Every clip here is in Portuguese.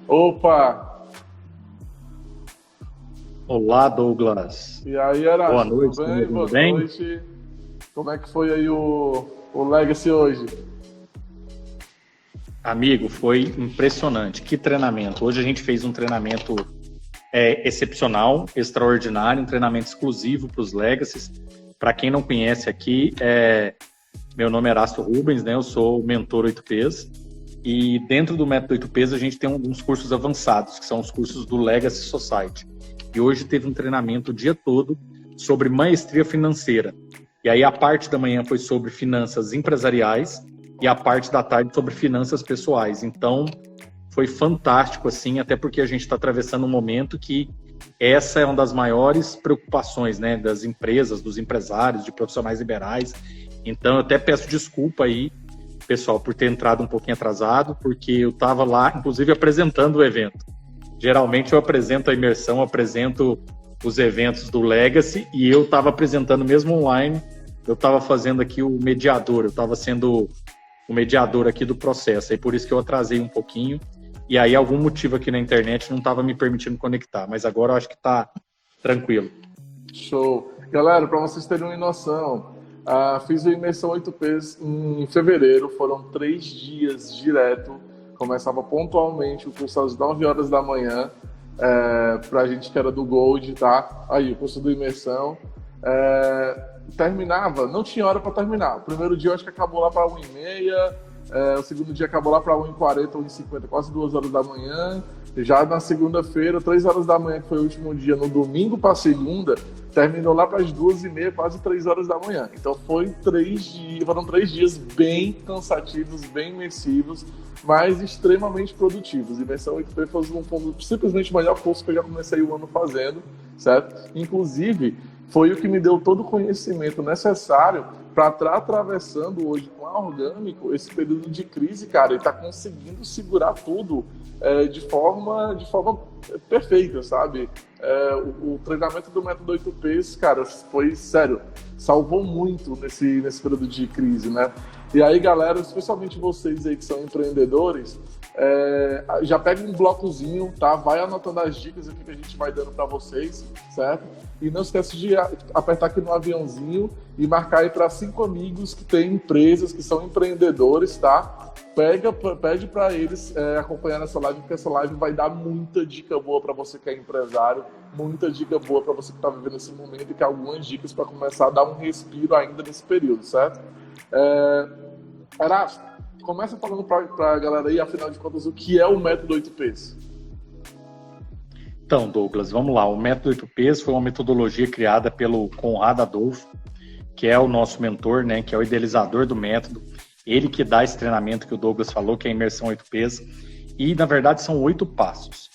Opa! Olá, Douglas. E aí, Erasto? Boa noite, Tudo bem? tudo bem? Boa noite. Como é que foi aí o Legacy hoje? Amigo, foi impressionante. Que treinamento. Hoje a gente fez um treinamento excepcional, extraordinário, um treinamento exclusivo para os Legacies. Para quem não conhece aqui, meu nome é Erasto Rubens, né? Eu sou mentor 8Ps. E dentro do método 8Ps a gente tem alguns cursos avançados, que são os cursos do Legacy Society. E hoje teve um treinamento o dia todo sobre maestria financeira. E aí a parte da manhã foi sobre finanças empresariais e a parte da tarde sobre finanças pessoais. Então, foi fantástico, assim, até porque a gente está atravessando um momento que essa é uma das maiores preocupações, né, das empresas, dos empresários, de profissionais liberais. Então, eu até peço desculpa aí, pessoal, por ter entrado um pouquinho atrasado, porque eu estava lá, inclusive, apresentando o evento. Geralmente eu apresento a imersão, apresento os eventos do Legacy e eu estava apresentando mesmo online, eu estava fazendo aqui o mediador, eu estava sendo o mediador aqui do processo, aí por isso que eu atrasei um pouquinho e aí algum motivo aqui na internet não estava me permitindo conectar, mas agora eu acho que está tranquilo. Show! Galera, para vocês terem uma noção, fiz a imersão 8Ps em fevereiro, foram 3 dias direto. Começava pontualmente o curso às 9 horas da manhã, pra gente que era do Gold, tá? Aí, o curso do Imersão. Terminava, não tinha hora para terminar. O primeiro dia eu acho que acabou lá para 1h30, o segundo dia acabou lá para 1h40, 1h50, quase 2 horas da manhã. Já na segunda-feira, 3 horas da manhã, que foi o último dia, no domingo para segunda, terminou lá para as 2h30, quase 3 horas da manhã. Então foram 3 dias bem cansativos, bem imersivos, mas extremamente produtivos. Imersão 8P foi simplesmente o melhor curso que eu já comecei o ano fazendo, certo? Inclusive, foi o que me deu todo o conhecimento necessário para estar atravessando hoje com a Orgânico esse período de crise, cara, e tá conseguindo segurar tudo de forma perfeita, sabe? O treinamento do método 8Ps, cara, foi sério, salvou muito nesse período de crise, né? E aí, galera, especialmente vocês aí que são empreendedores, já pega um blocozinho, tá? Vai anotando as dicas aqui que a gente vai dando para vocês, certo? E não esquece de apertar aqui no aviãozinho e marcar aí para 5 amigos que têm empresas, que são empreendedores, tá? Pede para eles acompanhar essa live, porque essa live vai dar muita dica boa para você que é empresário, muita dica boa para você que está vivendo esse momento e que algumas dicas para começar a dar um respiro ainda nesse período, certo? Erasto, começa falando para a galera aí, afinal de contas, o que é o método 8Ps? Então, Douglas, vamos lá. O método 8Ps foi uma metodologia criada pelo Conrado Adolfo, que é o nosso mentor, né, que é o idealizador do método. Ele que dá esse treinamento que o Douglas falou, que é a imersão 8Ps. E, na verdade, são 8 passos.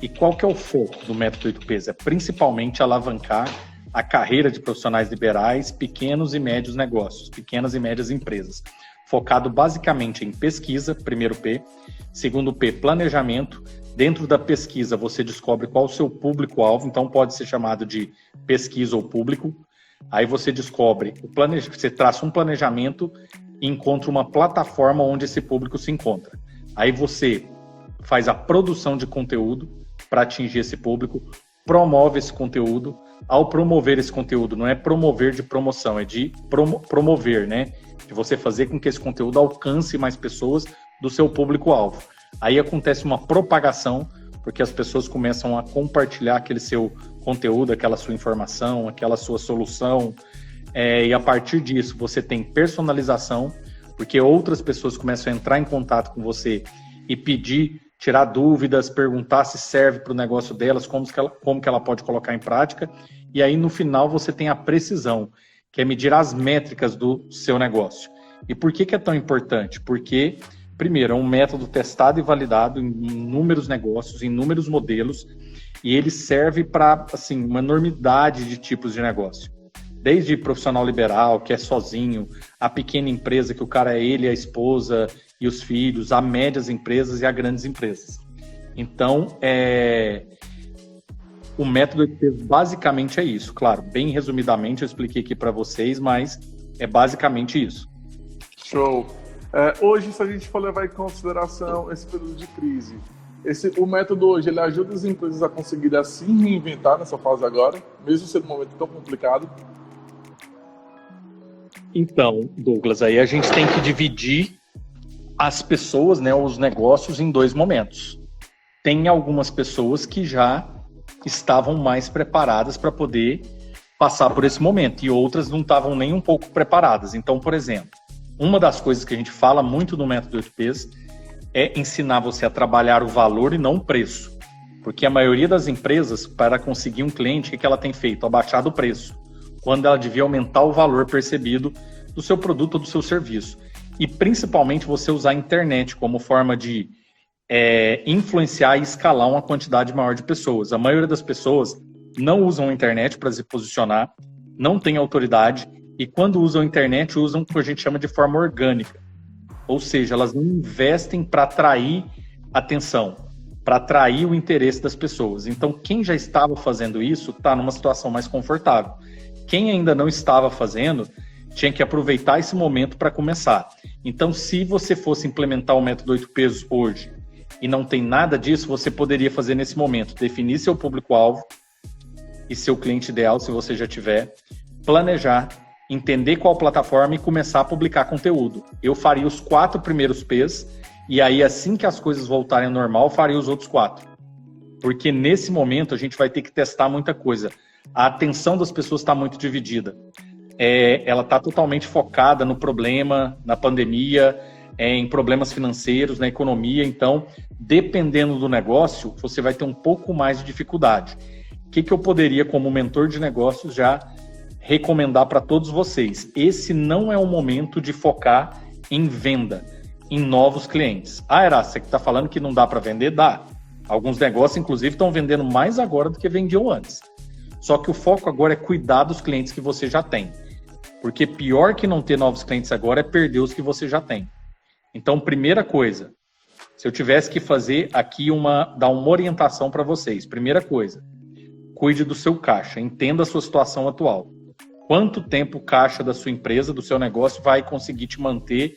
E qual que é o foco do método 8Ps? É principalmente alavancar a carreira de profissionais liberais, pequenos e médios negócios, pequenas e médias empresas. Focado basicamente em pesquisa, primeiro P. Segundo P, planejamento. Dentro da pesquisa, você descobre qual o seu público-alvo, então pode ser chamado de pesquisa ou público. Aí você descobre, você traça um planejamento e encontra uma plataforma onde esse público se encontra. Aí você faz a produção de conteúdo para atingir esse público, promove esse conteúdo. Ao promover esse conteúdo, não é promover de promoção, é de promover, né? De você fazer com que esse conteúdo alcance mais pessoas do seu público-alvo. Aí acontece uma propagação, porque as pessoas começam a compartilhar aquele seu conteúdo, aquela sua informação, aquela sua solução, e a partir disso você tem personalização, porque outras pessoas começam a entrar em contato com você e pedir, tirar dúvidas, perguntar se serve para o negócio delas, como que ela pode colocar em prática, e aí no final você tem a precisão, que é medir as métricas do seu negócio. E por que é tão importante? Porque, primeiro, é um método testado e validado em inúmeros negócios, em inúmeros modelos, e ele serve para, assim, uma enormidade de tipos de negócio. Desde profissional liberal, que é sozinho, a pequena empresa, que o cara é ele, a esposa e os filhos, a médias empresas e a grandes empresas. Então, O método 8Ps basicamente é isso. Claro, bem resumidamente eu expliquei aqui para vocês, mas é basicamente isso. Show. Hoje, se a gente for levar em consideração esse período de crise, o método hoje ele ajuda as empresas a conseguirem assim reinventar nessa fase agora, mesmo sendo um momento tão complicado? Então, Douglas, aí a gente tem que dividir as pessoas, né, os negócios em dois momentos. Tem algumas pessoas que já estavam mais preparadas para poder passar por esse momento e outras não estavam nem um pouco preparadas. Então, por exemplo, uma das coisas que a gente fala muito no método 8Ps é ensinar você a trabalhar o valor e não o preço. Porque a maioria das empresas, para conseguir um cliente, o que ela tem feito? Abaixar o preço, quando ela devia aumentar o valor percebido do seu produto ou do seu serviço. E principalmente você usar a internet como forma de influenciar e escalar uma quantidade maior de pessoas. A maioria das pessoas não usam a internet para se posicionar, não tem autoridade, e quando usam a internet, usam o que a gente chama de forma orgânica. Ou seja, elas não investem para atrair atenção, para atrair o interesse das pessoas. Então, quem já estava fazendo isso está numa situação mais confortável. Quem ainda não estava fazendo, tinha que aproveitar esse momento para começar. Então, se você fosse implementar o método 8Ps hoje e não tem nada disso, você poderia fazer nesse momento, definir seu público-alvo e seu cliente ideal, se você já tiver, planejar, entender qual plataforma e começar a publicar conteúdo. Eu faria os 4 primeiros Ps e aí, assim que as coisas voltarem ao normal, faria os outros 4. Porque nesse momento a gente vai ter que testar muita coisa. A atenção das pessoas está muito dividida. Ela está totalmente focada no problema, na pandemia, em problemas financeiros, na economia. Então, dependendo do negócio, você vai ter um pouco mais de dificuldade. O que eu poderia, como mentor de negócios, já recomendar para todos vocês? Esse não é o momento de focar em venda, em novos clientes. Erasto, você que está falando que não dá para vender? Dá. Alguns negócios, inclusive, estão vendendo mais agora do que vendiam antes. Só que o foco agora é cuidar dos clientes que você já tem. Porque pior que não ter novos clientes agora é perder os que você já tem. Então, primeira coisa, se eu tivesse que fazer aqui dar uma orientação para vocês. Primeira coisa, cuide do seu caixa, entenda a sua situação atual. Quanto tempo o caixa da sua empresa, do seu negócio, vai conseguir te manter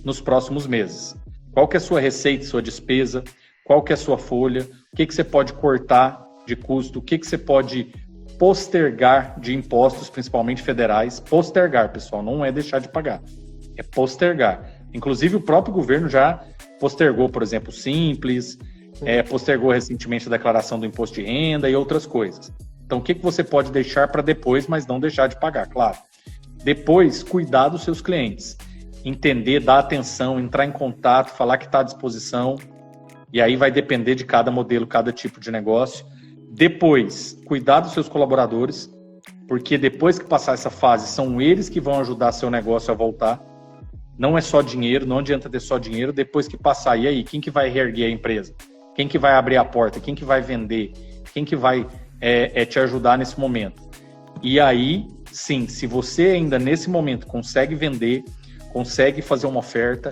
nos próximos meses? Qual que é a sua receita, sua despesa? Qual que é a sua folha? O que você pode cortar de custo? O que você pode postergar de impostos, principalmente federais? Postergar, pessoal, não é deixar de pagar, é postergar. Inclusive, o próprio governo já postergou, por exemplo, o Simples, postergou recentemente a declaração do imposto de renda e outras coisas. Então, o que você pode deixar para depois, mas não deixar de pagar, claro. Depois, cuidar dos seus clientes. Entender, dar atenção, entrar em contato, falar que está à disposição. E aí vai depender de cada modelo, cada tipo de negócio. Depois, cuidar dos seus colaboradores, porque depois que passar essa fase, são eles que vão ajudar seu negócio a voltar. Não é só dinheiro, não adianta ter só dinheiro. Depois que passar, e aí? Quem que vai reerguer a empresa? Quem que vai abrir a porta? Quem que vai vender? Quem que vai te ajudar nesse momento? E aí, sim, se você ainda nesse momento consegue vender, consegue fazer uma oferta,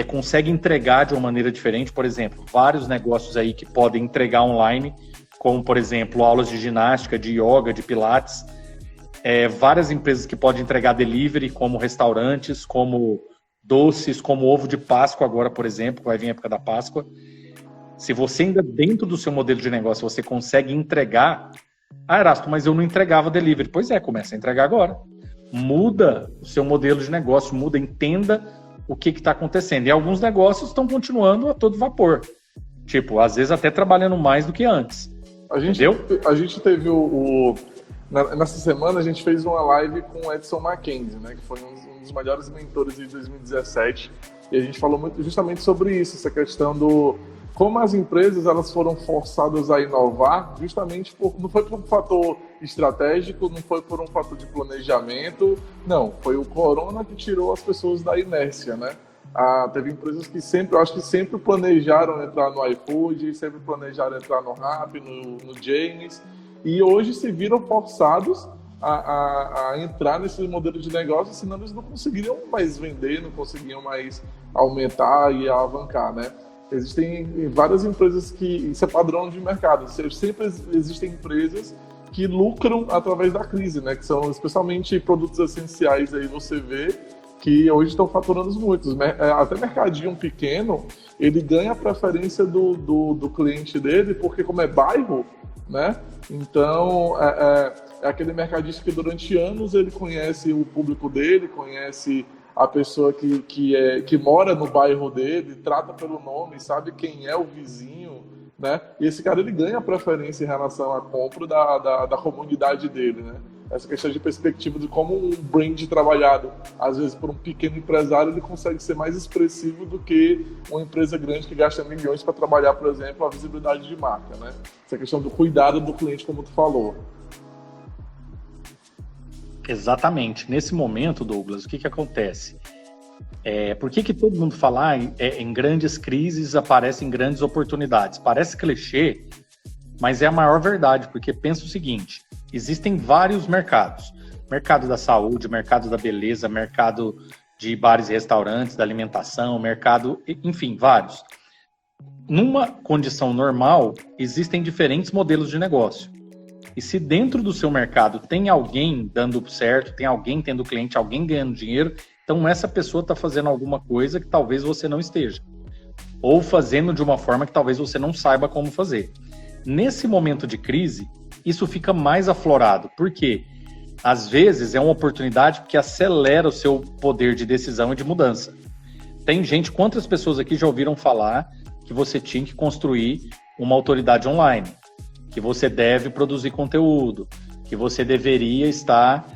consegue entregar de uma maneira diferente, por exemplo, vários negócios aí que podem entregar online, como, por exemplo, aulas de ginástica, de yoga, de pilates, várias empresas que podem entregar delivery, como restaurantes, como doces, como ovo de Páscoa agora, por exemplo, vai vir a época da Páscoa. Se você ainda dentro do seu modelo de negócio, você consegue entregar... Erasto, mas eu não entregava delivery. Pois começa a entregar agora. Muda o seu modelo de negócio, entenda o que está acontecendo. E alguns negócios estão continuando a todo vapor. Tipo, às vezes até trabalhando mais do que antes. A gente teve nessa semana a gente fez uma live com o Edson Mackenzie, né, que foi um dos melhores mentores de 2017. E a gente falou muito justamente sobre isso, essa questão do como as empresas elas foram forçadas a inovar, justamente não foi por um fator estratégico, não foi por um fator de planejamento, não, foi o corona que tirou as pessoas da inércia, né? Teve empresas que sempre planejaram entrar no iFood, sempre planejaram entrar no Rappi, no James, e hoje se viram forçados a entrar nesse modelo de negócio, senão eles não conseguiriam mais vender, não conseguiam mais aumentar e alavancar, né? Existem várias empresas que... Isso é padrão de mercado. Sempre existem empresas que lucram através da crise, né? Que são especialmente produtos essenciais, aí você vê que hoje estão faturando muito. Até mercadinho pequeno, ele ganha a preferência do cliente dele, porque como é bairro, né? Então, é aquele mercadista que durante anos ele conhece o público dele, conhece a pessoa que mora no bairro dele, trata pelo nome, sabe quem é o vizinho, né? E esse cara ele ganha preferência em relação à compra da comunidade dele, né? Essa questão de perspectiva de como um brand trabalhado, às vezes por um pequeno empresário, ele consegue ser mais expressivo do que uma empresa grande que gasta milhões para trabalhar, por exemplo, a visibilidade de marca, né? Essa questão do cuidado do cliente, como tu falou. Exatamente. Nesse momento, Douglas, o que acontece? Por que todo mundo fala em grandes crises aparecem grandes oportunidades? Parece clichê, mas é a maior verdade, porque pensa o seguinte, existem vários mercados. Mercado da saúde, mercado da beleza, mercado de bares e restaurantes, da alimentação, mercado, enfim, vários. Numa condição normal, existem diferentes modelos de negócio. E se dentro do seu mercado tem alguém dando certo, tem alguém tendo cliente, alguém ganhando dinheiro, então essa pessoa está fazendo alguma coisa que talvez você não esteja. Ou fazendo de uma forma que talvez você não saiba como fazer. Nesse momento de crise, isso fica mais aflorado. Por quê? Às vezes é uma oportunidade que acelera o seu poder de decisão e de mudança. Tem gente, quantas pessoas aqui já ouviram falar que você tinha que construir uma autoridade online? Que você deve produzir conteúdo, que você deveria estar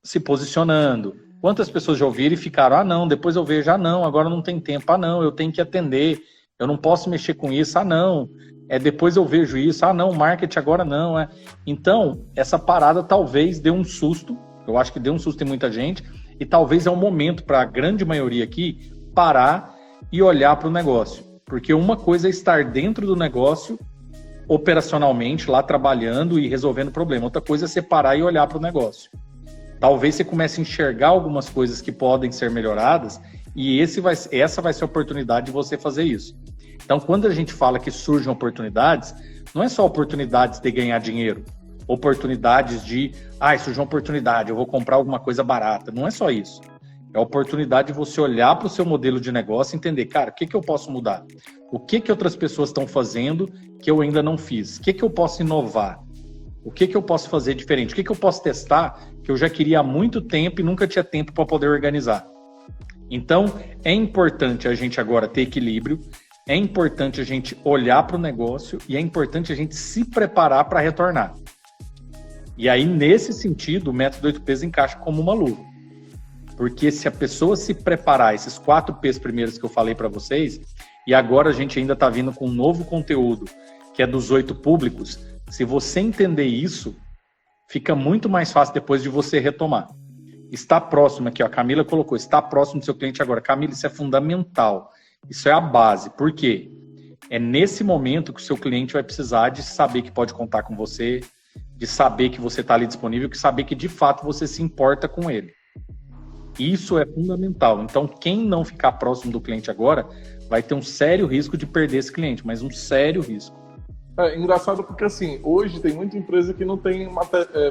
se posicionando. Quantas pessoas já ouviram e ficaram, não, depois eu vejo, não, agora não tem tempo, não, eu tenho que atender, eu não posso mexer com isso, não, depois eu vejo isso, não, marketing agora não. Então, essa parada talvez dê um susto, eu acho que deu um susto em muita gente, e talvez é um momento para a grande maioria aqui parar e olhar para o negócio. Porque uma coisa é estar dentro do negócio operacionalmente, lá trabalhando e resolvendo o problema. Outra coisa é separar e olhar para o negócio. Talvez você comece a enxergar algumas coisas que podem ser melhoradas e essa vai ser a oportunidade de você fazer isso. Então, quando a gente fala que surgem oportunidades, não é só oportunidades de ganhar dinheiro, oportunidades de, surgiu uma oportunidade, eu vou comprar alguma coisa barata. Não é só isso. É a oportunidade de você olhar para o seu modelo de negócio e entender, cara, o que eu posso mudar? O que outras pessoas estão fazendo que eu ainda não fiz? O que eu posso inovar? O que eu posso fazer diferente? O que eu posso testar que eu já queria há muito tempo e nunca tinha tempo para poder organizar? Então, é importante a gente agora ter equilíbrio, é importante a gente olhar para o negócio e é importante a gente se preparar para retornar. E aí, nesse sentido, o método 8Ps encaixa como uma luva. Porque se a pessoa se preparar, esses 4 Ps primeiros que eu falei para vocês, e agora a gente ainda está vindo com um novo conteúdo, que é dos 8 públicos, se você entender isso, fica muito mais fácil depois de você retomar. Está próximo aqui, a Camila colocou, está próximo do seu cliente agora. Camila, isso é fundamental. Isso é a base. Por quê? É nesse momento que o seu cliente vai precisar de saber que pode contar com você, de saber que você está ali disponível, de saber que de fato você se importa com ele. Isso é fundamental. Então, quem não ficar próximo do cliente agora vai ter um sério risco de perder esse cliente, mas um sério risco. É engraçado porque, assim, hoje tem muita empresa que não tem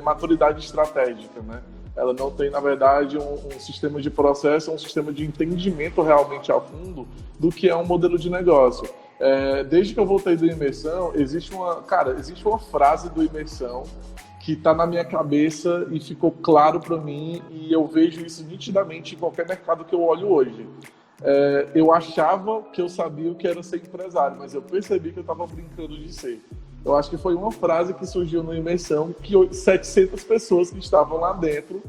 maturidade estratégica, né? Ela não tem, na verdade, um sistema de processo, um sistema de entendimento realmente a fundo do que é um modelo de negócio. Desde que eu voltei do Imersão, existe uma frase do Imersão que está na minha cabeça e ficou claro para mim, e eu vejo isso nitidamente em qualquer mercado que eu olho hoje. Eu achava que eu sabia o que era ser empresário, mas eu percebi que eu estava brincando de ser. Eu acho que foi uma frase que surgiu no Imersão que 700 pessoas que estavam lá dentro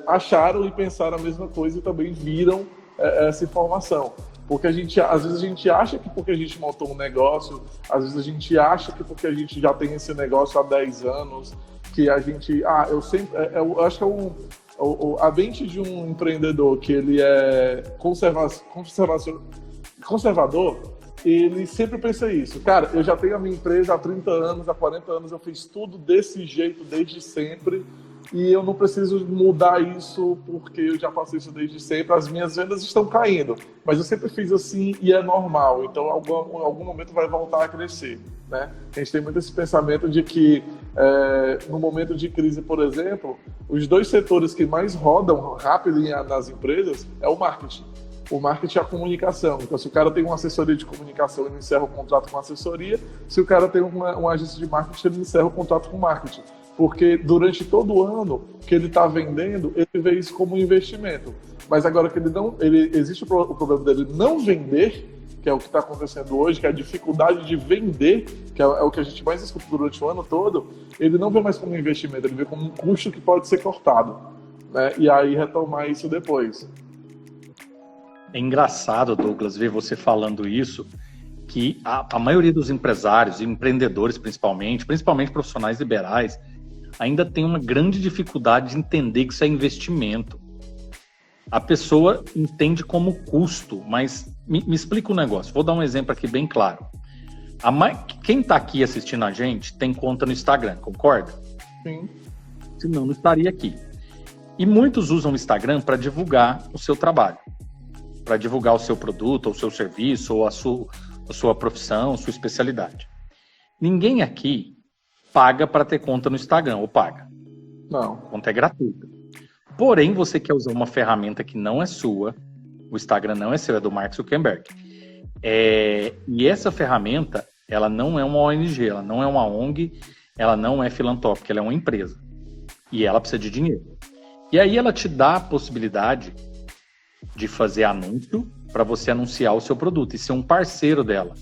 acharam e pensaram a mesma coisa e também viram essa informação. Porque às vezes a gente acha que porque a gente montou um negócio, às vezes a gente acha que porque a gente já tem esse negócio há 10 anos, que a gente... eu acho que a mente de um empreendedor que ele é conservador, ele sempre pensa isso. Cara, eu já tenho a minha empresa há 30 anos, há 40 anos, eu fiz tudo desse jeito desde sempre, e eu não preciso mudar isso porque eu já faço isso desde sempre, as minhas vendas estão caindo, mas eu sempre fiz assim e é normal, então em algum momento vai voltar a crescer, né? A gente tem muito esse pensamento de que no momento de crise, por exemplo, os 2 setores que mais rodam rápido nas empresas é o marketing. O marketing é a comunicação. Então, se o cara tem uma assessoria de comunicação, ele encerra o contrato com a assessoria. Se o cara tem uma agência de marketing, ele encerra o contrato com o marketing. Porque durante todo o ano que ele está vendendo, ele vê isso como um investimento. Mas agora que existe o problema dele não vender, que é o que está acontecendo hoje, que é a dificuldade de vender, que é o que a gente mais escuta durante o ano todo, ele não vê mais como um investimento, ele vê como um custo que pode ser cortado, né? E aí retomar isso depois. É engraçado, Douglas, ver você falando isso, que a maioria dos empresários, empreendedores principalmente profissionais liberais, ainda tem uma grande dificuldade de entender que isso é investimento. A pessoa entende como custo, mas me explica um negócio. Vou dar um exemplo aqui bem claro. Quem está aqui assistindo a gente tem conta no Instagram, concorda? Sim. Senão não estaria aqui. E muitos usam o Instagram para divulgar o seu trabalho, para divulgar o seu produto, ou o seu serviço, ou a sua profissão, sua especialidade. Ninguém aqui paga para ter conta no Instagram, ou paga? Não. A conta é gratuita. Porém, você quer usar uma ferramenta que não é sua, o Instagram não é seu, é do Mark Zuckerberg. E essa ferramenta, ela não é uma ONG, ela não é uma ONG, ela não é filantrópica, ela é uma empresa. E ela precisa de dinheiro. E aí ela te dá a possibilidade de fazer anúncio para você anunciar o seu produto e ser um parceiro dela.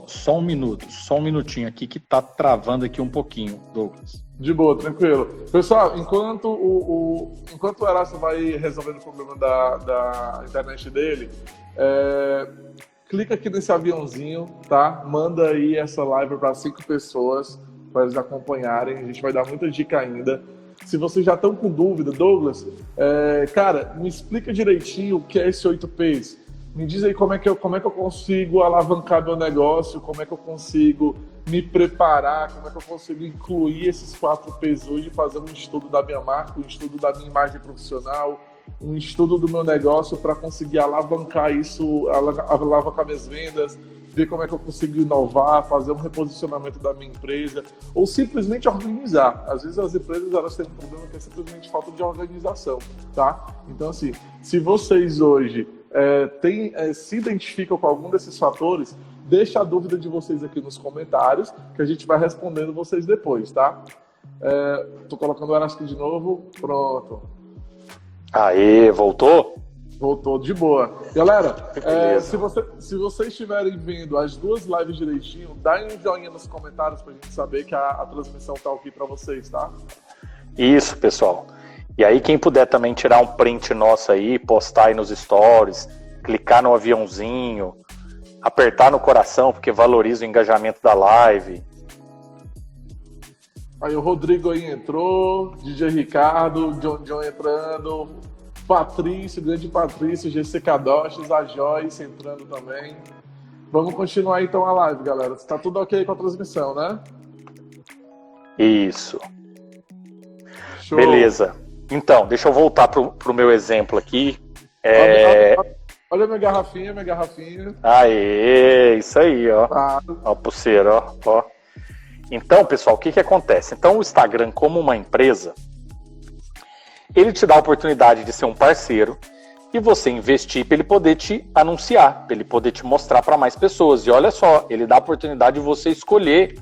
Só um minutinho aqui que tá travando aqui um pouquinho, Douglas. De boa, tranquilo. Pessoal, enquanto o Erasto vai resolvendo o problema da internet dele, clica aqui nesse aviãozinho, tá? Manda aí essa live para 5 pessoas, para eles acompanharem. A gente vai dar muita dica ainda. Se vocês já estão com dúvida, Douglas, cara, me explica direitinho o que é esse 8Ps. Me diz aí como é que eu consigo alavancar meu negócio, como é que eu consigo me preparar, como é que eu consigo incluir esses 4Ps hoje, fazer um estudo da minha marca, um estudo da minha imagem profissional, um estudo do meu negócio para conseguir alavancar isso, alavancar minhas vendas, ver como é que eu consigo inovar, fazer um reposicionamento da minha empresa, ou simplesmente organizar. Às vezes as empresas elas têm um problema que é simplesmente falta de organização, tá? Então, assim, se vocês hoje se identificam com algum desses fatores, deixa a dúvida de vocês aqui nos comentários, que a gente vai respondendo vocês depois, tá? Tô colocando o Erasto de novo, pronto. Aê, voltou? Voltou de boa. Galera, se vocês estiverem vendo as 2 lives direitinho, dá um joinha nos comentários pra gente saber que a transmissão tá ok pra vocês, tá? Isso, pessoal. E aí, quem puder também tirar um print nosso aí, postar aí nos stories, clicar no aviãozinho, apertar no coração, porque valoriza o engajamento da live. Aí o Rodrigo aí entrou, DJ Ricardo, John entrando, Patrício, grande Patrício, GC Kadoshis, a Joyce entrando também. Vamos continuar então a live, galera. Tá tudo ok com a transmissão, né? Isso. Show. Beleza. Então, deixa eu voltar pro meu exemplo aqui. Olha minha garrafinha. Aê, isso aí, ó. Ah. Ó, pulseira, ó. Então, pessoal, o que acontece? Então, o Instagram, como uma empresa, ele te dá a oportunidade de ser um parceiro e você investir para ele poder te anunciar, para ele poder te mostrar para mais pessoas. E olha só, ele dá a oportunidade de você escolher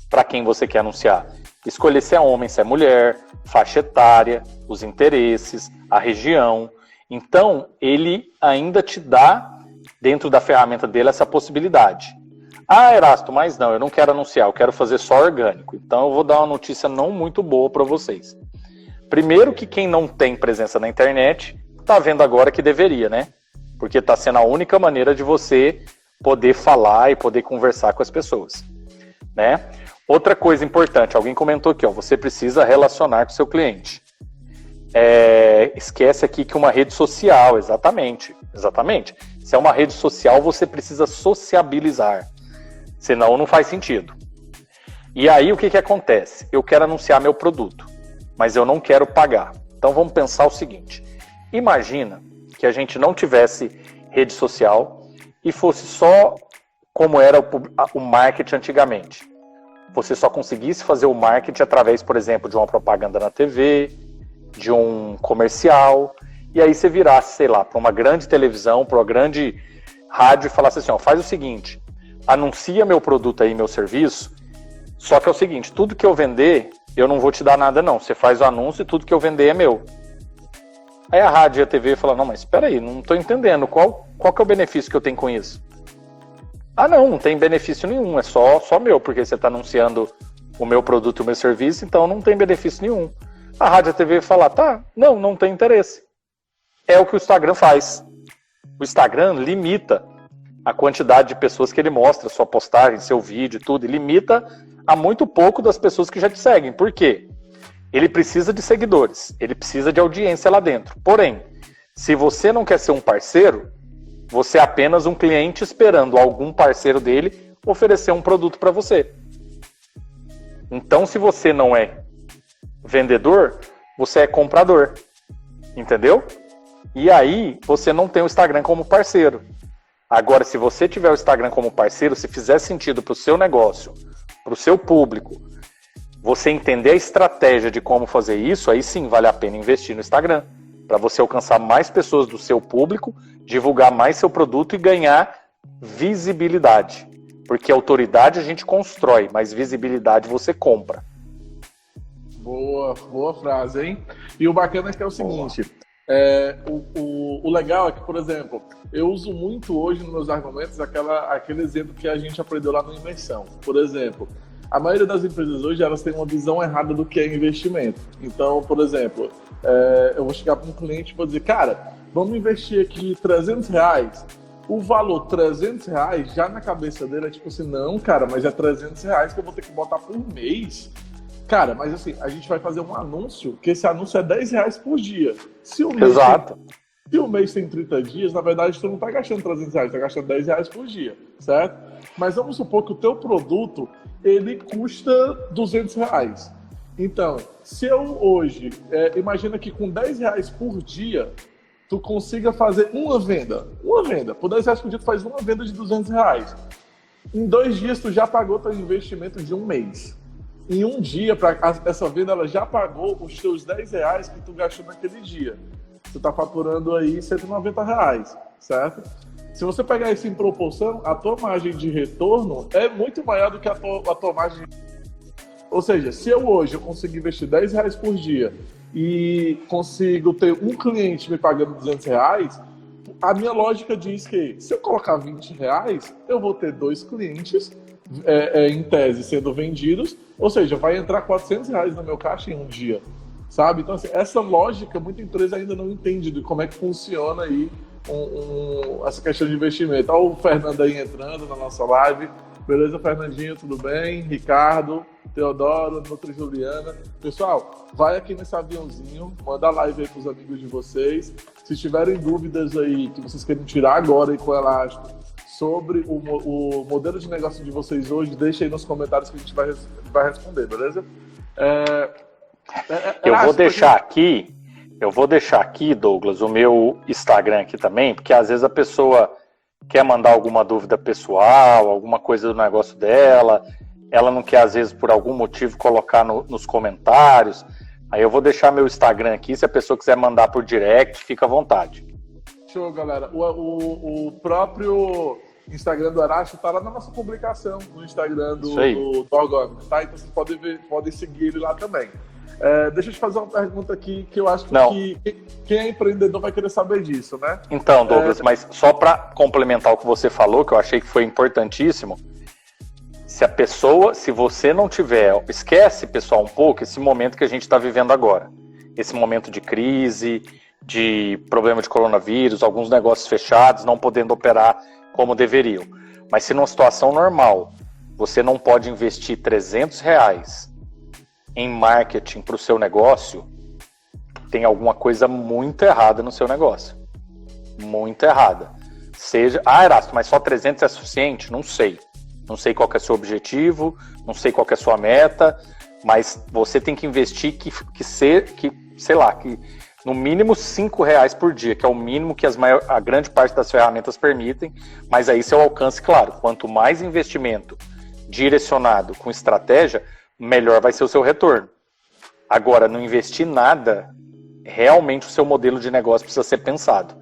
para quem você quer anunciar. Escolher se é homem, se é mulher, faixa etária, os interesses, a região. Então, ele ainda te dá, dentro da ferramenta dele, essa possibilidade. Ah, Erasto, mas não, eu não quero anunciar, eu quero fazer só orgânico. Então, eu vou dar uma notícia não muito boa para vocês. Primeiro que quem não tem presença na internet, está vendo agora que deveria, né? Porque está sendo a única maneira de você poder falar e poder conversar com as pessoas, né? Outra coisa importante, alguém comentou aqui, ó, você precisa relacionar com o seu cliente. Esquece aqui que uma rede social, exatamente. Se é uma rede social, você precisa sociabilizar. Senão não faz sentido. E aí o que acontece? Eu quero anunciar meu produto, mas eu não quero pagar. Então vamos pensar o seguinte, imagina que a gente não tivesse rede social e fosse só como era o marketing antigamente. Você só conseguisse fazer o marketing através, por exemplo, de uma propaganda na TV, de um comercial, e aí você virasse, sei lá, para uma grande televisão, para uma grande rádio e falasse assim, ó, faz o seguinte, anuncia meu produto aí, meu serviço, só que é o seguinte, tudo que eu vender, eu não vou te dar nada não, você faz o anúncio e tudo que eu vender é meu. Aí a rádio e a TV falam, não, mas espera aí, não estou entendendo, qual que é o benefício que eu tenho com isso? Ah, não tem benefício nenhum, é só meu, porque você está anunciando o meu produto e o meu serviço, então não tem benefício nenhum. A rádio e a TV fala, tá, não tem interesse. É o que o Instagram faz. O Instagram limita a quantidade de pessoas que ele mostra, sua postagem, seu vídeo, tudo, e limita a muito pouco das pessoas que já te seguem. Por quê? Ele precisa de seguidores, ele precisa de audiência lá dentro. Porém, se você não quer ser um parceiro, você é apenas um cliente esperando algum parceiro dele oferecer um produto para você. Então, se você não é vendedor, você é comprador. Entendeu? E aí, você não tem o Instagram como parceiro. Agora, se você tiver o Instagram como parceiro, se fizer sentido para o seu negócio, para o seu público, você entender a estratégia de como fazer isso, aí sim vale a pena investir no Instagram, para você alcançar mais pessoas do seu público, divulgar mais seu produto e ganhar visibilidade. Porque autoridade a gente constrói, mas visibilidade você compra. Boa frase, hein? E o bacana é que é o seguinte, o legal é que, por exemplo, eu uso muito hoje nos meus argumentos aquele exemplo que a gente aprendeu lá no Imersão. Por exemplo, a maioria das empresas hoje elas têm uma visão errada do que é investimento. Então, por exemplo, eu vou chegar para um cliente e vou dizer, cara, vamos investir aqui R$300. O valor R$300 já na cabeça dele é tipo assim, não, cara, mas é R$300 que eu vou ter que botar por mês. Cara, mas assim, a gente vai fazer um anúncio, que esse anúncio é R$10 por dia. Se o mês tem 30 dias, na verdade, tu não tá gastando R$300, tá gastando R$10 por dia, certo? Mas vamos supor que o teu produto, ele custa R$200. Então, se eu hoje, imagina que com R$10 por dia, tu consiga fazer uma venda. Por R$10 por dia, tu faz uma venda de R$200. Em 2 dias, tu já pagou teu investimento de um mês. Em um dia, essa venda ela já pagou os teus R$10 que tu gastou naquele dia. Tu tá faturando aí R$190, certo? Se você pegar isso em proporção, a tua margem de retorno é muito maior do que a tua margem. Ou seja, se eu hoje consigo investir R$10 por dia e consigo ter um cliente me pagando R$200, a minha lógica diz que se eu colocar R$20, eu vou ter 2 clientes em tese sendo vendidos, ou seja, vai entrar R$400 no meu caixa em um dia, sabe? Então, assim, essa lógica, muita empresa ainda não entende de como é que funciona aí essa questão de investimento. Olha o Fernando aí entrando na nossa live. Beleza, Fernandinho? Tudo bem? Ricardo, Teodoro, Nutri Juliana. Pessoal, vai aqui nesse aviãozinho, manda a live aí pros amigos de vocês. Se tiverem dúvidas aí que vocês querem tirar agora aí com o Elástico sobre o modelo de negócio de vocês hoje, deixa aí nos comentários que a gente vai responder, beleza? Eu vou deixar aqui, Douglas, o meu Instagram aqui também, porque às vezes a pessoa quer mandar alguma dúvida pessoal, alguma coisa do negócio dela, ela não quer, às vezes, por algum motivo, colocar nos comentários. Aí eu vou deixar meu Instagram aqui, se a pessoa quiser mandar por direct, fica à vontade. Show, galera. O próprio Instagram do Aracho tá lá na nossa publicação, no Instagram do Orgânico, tá? Então vocês podem seguir ele lá também. Deixa eu te fazer uma pergunta aqui que eu acho que quem é empreendedor vai querer saber disso, né? Então, Douglas, mas só para complementar o que você falou, que eu achei que foi importantíssimo, se você não tiver, esquece, pessoal, um pouco esse momento que a gente está vivendo agora, esse momento de crise, de problema de coronavírus, alguns negócios fechados, não podendo operar como deveriam. Mas se numa situação normal, você não pode investir R$300 em marketing para o seu negócio, tem alguma coisa muito errada no seu negócio. Muito errada. Erasto, mas só 300 é suficiente? Não sei. Não sei qual que é o seu objetivo, não sei qual que é a sua meta, mas você tem que investir que no mínimo R$5 por dia, que é o mínimo que a grande parte das ferramentas permitem, mas aí seu alcance, claro, quanto mais investimento direcionado com estratégia, melhor vai ser o seu retorno. Agora, não investir nada, realmente o seu modelo de negócio precisa ser pensado.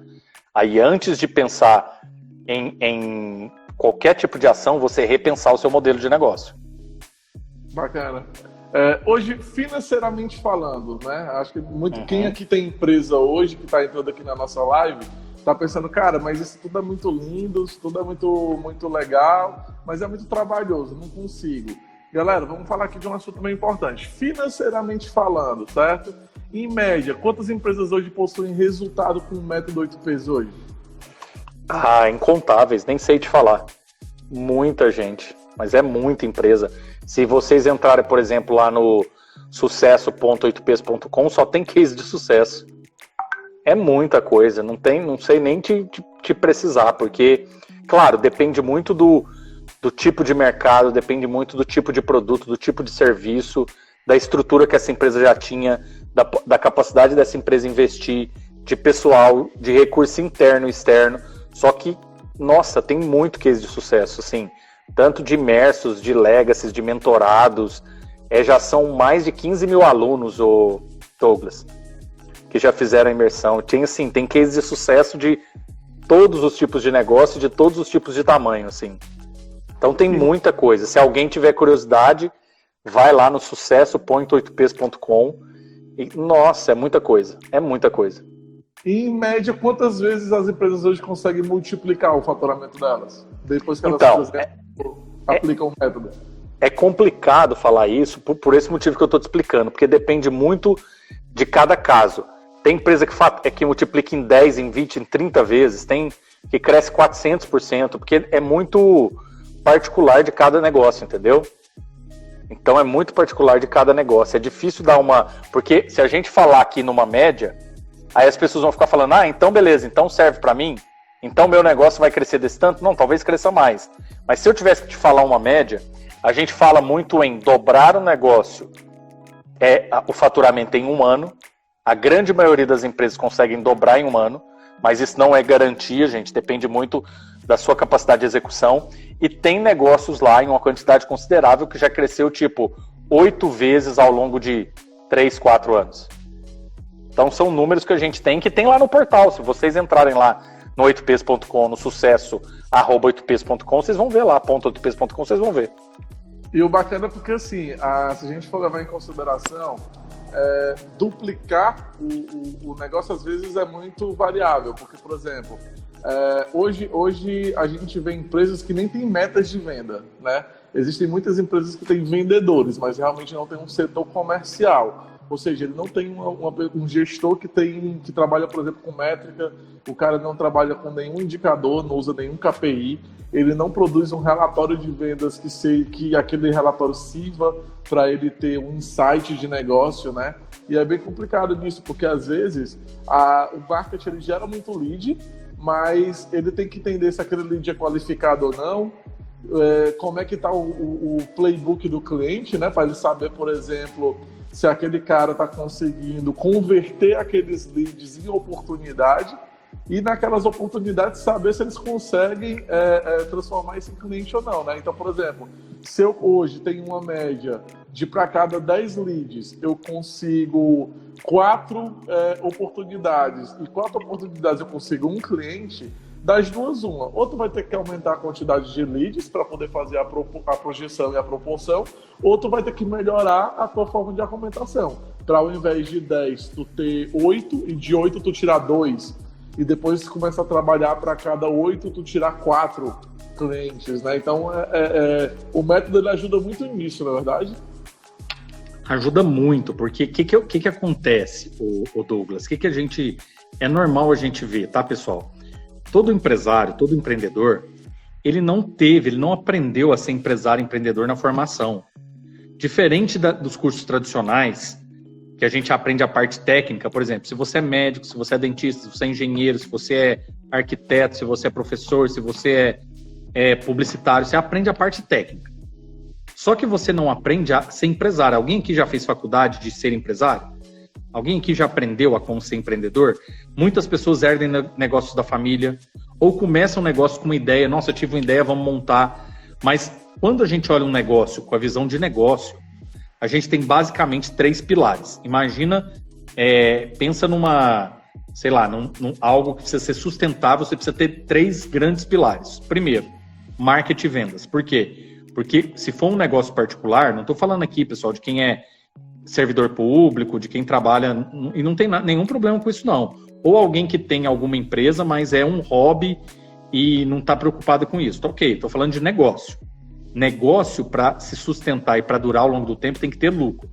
Aí, antes de pensar em qualquer tipo de ação, você repensar o seu modelo de negócio. Bacana. Hoje, financeiramente falando, né? Acho que quem aqui tem empresa hoje, que está entrando aqui na nossa live, está pensando, cara, mas isso tudo é muito lindo, isso tudo é muito, muito legal, mas é muito trabalhoso, não consigo. Galera, vamos falar aqui de um assunto bem importante. Financeiramente falando, certo? Em média, quantas empresas hoje possuem resultado com o método 8Ps hoje? Incontáveis, nem sei te falar. Muita gente, mas é muita empresa. Se vocês entrarem, por exemplo, lá no sucesso.8ps.com, só tem case de sucesso. É muita coisa, não sei nem te precisar, porque, claro, depende muito do tipo de mercado, depende muito do tipo de produto, do tipo de serviço, da estrutura que essa empresa já tinha, da capacidade dessa empresa investir, de pessoal, de recurso interno e externo. Só que, nossa, tem muito case de sucesso, assim, tanto de imersos, de legacies, de mentorados, já são mais de 15 mil alunos, Douglas, que já fizeram a imersão. Tem case de sucesso de todos os tipos de negócio, de todos os tipos de tamanho, assim. Então tem muita coisa. Se alguém tiver curiosidade, vai lá no sucesso.8ps.com e, nossa, é muita coisa. É muita coisa. E, em média, quantas vezes as empresas hoje conseguem multiplicar o faturamento delas? Depois que elas aplicam o método. É complicado falar isso por esse motivo que eu estou te explicando, porque depende muito de cada caso. Tem empresa que multiplica em 10, em 20, em 30 vezes, tem que cresce 400%, porque é muito particular de cada negócio, entendeu? Então é muito particular de cada negócio. É difícil dar porque se a gente falar aqui numa média, aí as pessoas vão ficar falando, então beleza, então serve para mim? Então meu negócio vai crescer desse tanto? Não, talvez cresça mais. Mas se eu tivesse que te falar uma média, a gente fala muito em dobrar o negócio, o faturamento em 1 ano. A grande maioria das empresas conseguem dobrar em 1 ano, mas isso não é garantia, gente, depende muito da sua capacidade de execução. E tem negócios lá em uma quantidade considerável que já cresceu 8 vezes ao longo de 3, 4 anos. Então são números que a gente tem, que tem lá no portal. Se vocês entrarem lá no 8ps.com, no sucesso@8ps.com, vocês vão ver lá, .8ps.com, vocês vão ver. E o bacana é porque, assim, se a gente for levar em consideração, duplicar o negócio às vezes é muito variável, porque, por exemplo, hoje a gente vê empresas que nem têm metas de venda, né? Existem muitas empresas que têm vendedores, mas realmente não tem um setor comercial. Ou seja, ele não tem um gestor que trabalha, por exemplo, com métrica, o cara não trabalha com nenhum indicador, não usa nenhum KPI, ele não produz um relatório de vendas que aquele relatório sirva para ele ter um insight de negócio, né? E é bem complicado nisso, porque às vezes o marketing ele gera muito lead, mas ele tem que entender se aquele lead é qualificado ou não, como é que está o playbook do cliente, né? Para ele saber, por exemplo, se aquele cara está conseguindo converter aqueles leads em oportunidade e naquelas oportunidades saber se eles conseguem transformar isso em cliente ou não, né? Então, por exemplo, se eu hoje tenho uma média de para cada 10 leads eu consigo 4 oportunidades e 4 oportunidades eu consigo um cliente, das duas uma, ou tu vai ter que aumentar a quantidade de leads para poder fazer a projeção e a proporção, ou tu vai ter que melhorar a tua forma de argumentação, para ao invés de 10 tu ter 8 e de 8 tu tirar 2 e depois tu começa a trabalhar para cada 8 tu tirar 4 clientes, né? Então o método ele ajuda muito nisso, na verdade. Ajuda muito, porque o que acontece, o Douglas? O que a gente... É normal a gente ver, tá, pessoal? Todo empresário, todo empreendedor, ele não aprendeu a ser empresário, empreendedor na formação. Diferente dos cursos tradicionais, que a gente aprende a parte técnica, por exemplo, se você é médico, se você é dentista, se você é engenheiro, se você é arquiteto, se você é professor, se você é publicitário, você aprende a parte técnica. Só que você não aprende a ser empresário. Alguém aqui já fez faculdade de ser empresário? Alguém aqui já aprendeu a como ser empreendedor? Muitas pessoas herdem negócios da família ou começam um negócio com uma ideia. Nossa, eu tive uma ideia, vamos montar. Mas quando a gente olha um negócio com a visão de negócio, a gente tem basicamente 3 pilares. Imagina, pensa numa, sei lá, num algo que precisa ser sustentável, você precisa ter 3 grandes pilares. Primeiro, marketing e vendas. Por quê? Porque se for um negócio particular, não estou falando aqui, pessoal, de quem é servidor público, de quem trabalha, e não tem nenhum problema com isso, não. Ou alguém que tem alguma empresa, mas é um hobby e não está preocupado com isso. Ok, estou falando de negócio. Negócio, para se sustentar e para durar ao longo do tempo, tem que ter lucro.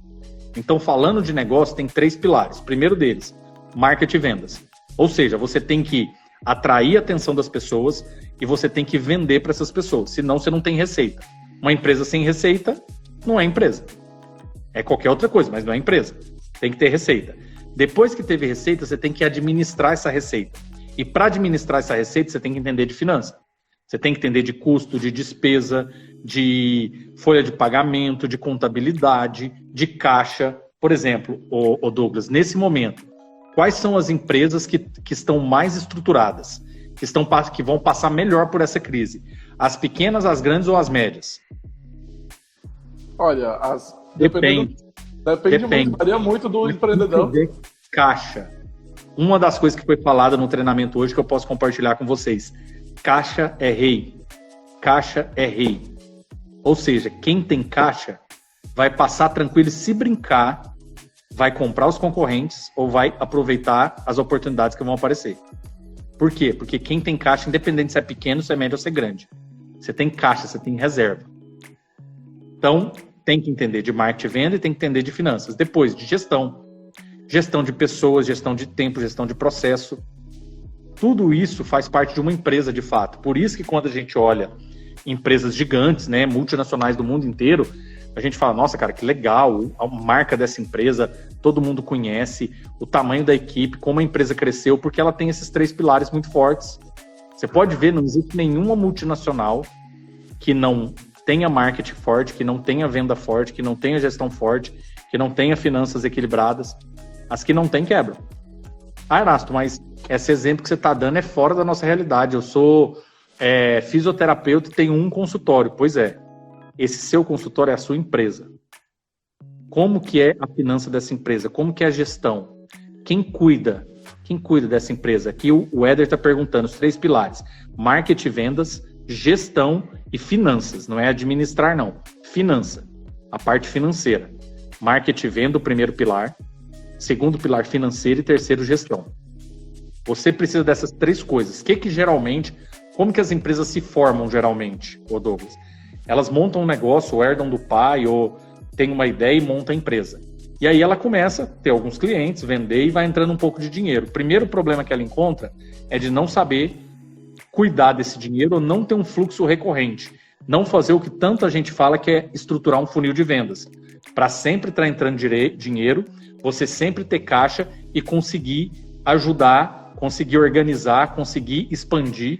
Então, falando de negócio, tem 3 pilares. Primeiro deles, marketing e vendas. Ou seja, você tem que atrair a atenção das pessoas e você tem que vender para essas pessoas. Senão, você não tem receita. Uma empresa sem receita não é empresa. É qualquer outra coisa, mas não é empresa. Tem que ter receita. Depois que teve receita, você tem que administrar essa receita. E para administrar essa receita, você tem que entender de finança. Você tem que entender de custo, de despesa, de folha de pagamento, de contabilidade, de caixa. Por exemplo, o Douglas, nesse momento, quais são as empresas que estão mais estruturadas, que vão passar melhor por essa crise? As pequenas, as grandes ou as médias? Olha, Depende muito, varia muito do empreendedor. Caixa. Uma das coisas que foi falada no treinamento hoje que eu posso compartilhar com vocês. Caixa é rei. Caixa é rei. Ou seja, quem tem caixa vai passar tranquilo e, se brincar, vai comprar os concorrentes ou vai aproveitar as oportunidades que vão aparecer. Por quê? Porque quem tem caixa, independente se é pequeno, se é médio ou se é grande, você tem caixa, você tem reserva. Então, tem que entender de marketing e venda e tem que entender de finanças. Depois, de gestão. Gestão de pessoas, gestão de tempo, gestão de processo. Tudo isso faz parte de uma empresa, de fato. Por isso que quando a gente olha empresas gigantes, né, multinacionais do mundo inteiro, a gente fala, nossa, cara, que legal, a marca dessa empresa, todo mundo conhece, o tamanho da equipe, como a empresa cresceu, porque ela tem esses 3 pilares muito fortes. Você pode ver, não existe nenhuma multinacional que não tenha marketing forte, que não tenha venda forte, que não tenha gestão forte, que não tenha finanças equilibradas. As que não tem, quebram. Ah, Erasto, mas esse exemplo que você está dando é fora da nossa realidade. Eu sou fisioterapeuta e tenho um consultório. Pois é, esse seu consultório é a sua empresa. Como que é a finança dessa empresa? Como que é a gestão? Quem cuida dessa empresa? Aqui o Éder está perguntando os 3 pilares. Marketing, vendas, gestão e finanças. Não é administrar, não. Finança. A parte financeira. Marketing, venda, o primeiro pilar. Segundo pilar, financeiro. E terceiro, gestão. Você precisa dessas 3 coisas. Como que as empresas se formam geralmente, Douglas? Elas montam um negócio, ou herdam do pai, ou tem uma ideia e montam a empresa. E aí ela começa a ter alguns clientes, vender e vai entrando um pouco de dinheiro. O primeiro problema que ela encontra é de não saber cuidar desse dinheiro ou não ter um fluxo recorrente. Não fazer o que tanta gente fala, que é estruturar um funil de vendas. Para sempre estar entrando dinheiro, você sempre ter caixa e conseguir ajudar, conseguir organizar, conseguir expandir.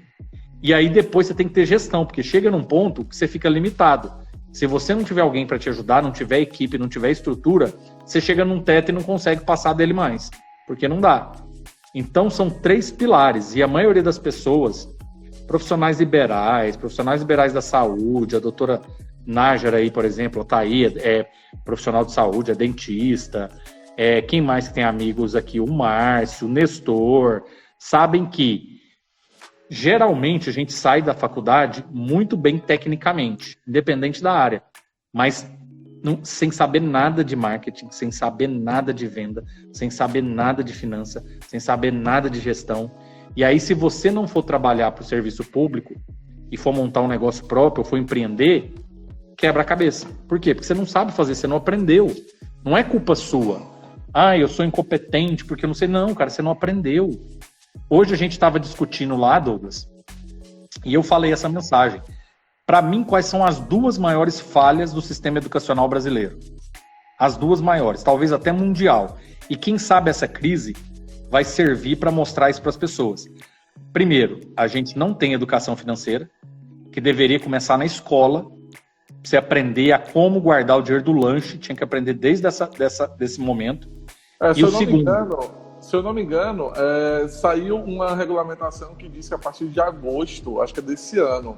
E aí depois você tem que ter gestão, porque chega num ponto que você fica limitado. Se você não tiver alguém para te ajudar, não tiver equipe, não tiver estrutura, você chega num teto e não consegue passar dele mais, porque não dá. Então são 3 pilares, e a maioria das pessoas, profissionais liberais da saúde, a doutora Nájara aí, por exemplo, tá aí, é profissional de saúde, é dentista, quem mais que tem amigos aqui? O Márcio, o Nestor, sabem que geralmente a gente sai da faculdade muito bem tecnicamente, independente da área, mas sem saber nada de marketing, sem saber nada de venda, sem saber nada de finança, sem saber nada de gestão. E aí, se você não for trabalhar para o serviço público e for montar um negócio próprio, ou for empreender, quebra a cabeça. Por quê? Porque você não sabe fazer, você não aprendeu. Não é culpa sua. Ah, eu sou incompetente porque eu não sei. Não, cara, você não aprendeu. Hoje a gente estava discutindo lá, Douglas, e eu falei essa mensagem. Para mim, quais são as 2 maiores falhas do sistema educacional brasileiro? As 2 maiores, talvez até mundial. E quem sabe essa crise vai servir para mostrar isso para as pessoas. Primeiro, a gente não tem educação financeira. que deveria começar na escola, você aprender a como guardar o dinheiro do lanche, tinha que aprender desde desse momento. Se eu não me engano, saiu uma regulamentação que diz que a partir de agosto, acho que é desse ano,